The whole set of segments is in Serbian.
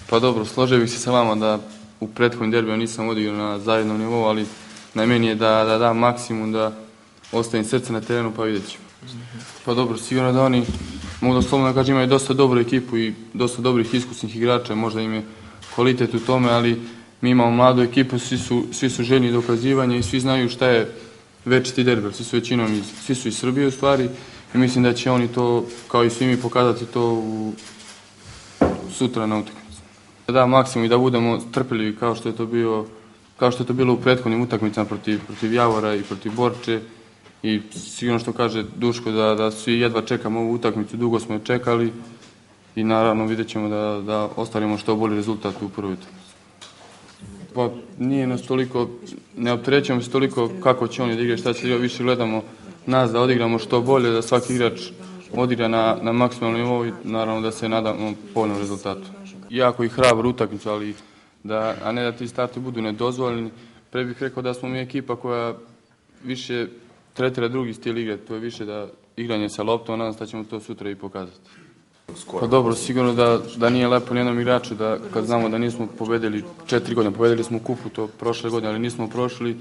Pa dobro, složio bih se sa vama da u prethodnim derbijama nisam odigrao na zajednom nivou, ali na meni je da dam maksimum, da ostavim srce na terenu, pa vidjet ćemo. Pa dobro, sigurno da oni, mogu da slobodno kažem, imaju dosta dobru ekipu i dosta dobrih iskusnih igrača, možda im je kvalitet u tome, ali mi imamo mladu ekipu, svi su željni dokazivanja i svi znaju šta je večiti derbi, svi su iz Srbije u stvari i mislim da će oni to, kao i svi mi, pokazati to sutra na utakmici. Da maksimum i da budemo trpeljivi kao što je to bilo u prethodnim utakmicama protiv Javora i protiv Borče i sigurno što kaže Duško da svi jedva čekamo ovu utakmicu, dugo smo je čekali i naravno vidjet ćemo da ostvarimo što bolji rezultat u prvoj utakmici. Pa nije nas toliko, ne opterećujemo se toliko kako će oni da igraju, šta će igrati, više gledamo nas da odigramo što bolje, da svaki igrač odigra na maksimalnom nivou i naravno da se nadamo povoljnom rezultatu. Jako i hrabar utakmicu, ali a ne da ti starti budu nedozvoljeni. Pre bih rekao da smo mi ekipa koja više tretira drugi stil igre, to je više da igranje sa loptom, nadam se da ćemo to sutra i pokazati. Pa dobro, sigurno da nije lepo nijednom igraču da kad znamo da nismo pobedili 4 godine, pobedili smo u kupu to prošle godine, ali nismo prošli,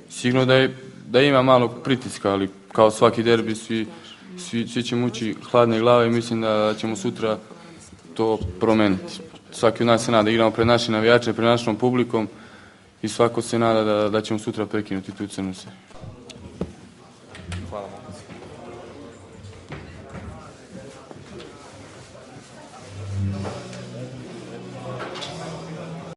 sigurno da ima malog pritiska, ali kao svaki derbi svi ćemo ući hladne glave i mislim da ćemo sutra to promeniti. Svaki od nas se nada, igramo pred našim navijačima, pred našom publikom i svako se nada da ćemo sutra prekinuti tu crnu seriju.